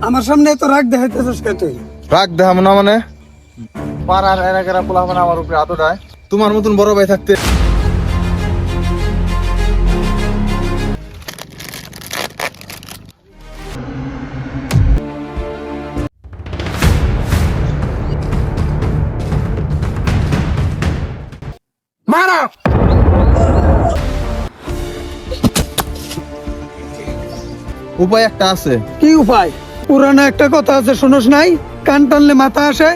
আমার সামনে তো রাগ দেখাইতেছিস কে তুই? রাগ দেখাম না মানে পাড়ার এলাকার পোলা মানে আমার উপরে আতো দেয়। তোমার মতন বড় ভাই থাকতে মারা! উপায় একটা আছে। কি উপায়? পুরানো একটা কথা আছে, শুনোস নাই? কান টানলে মাথা আসে।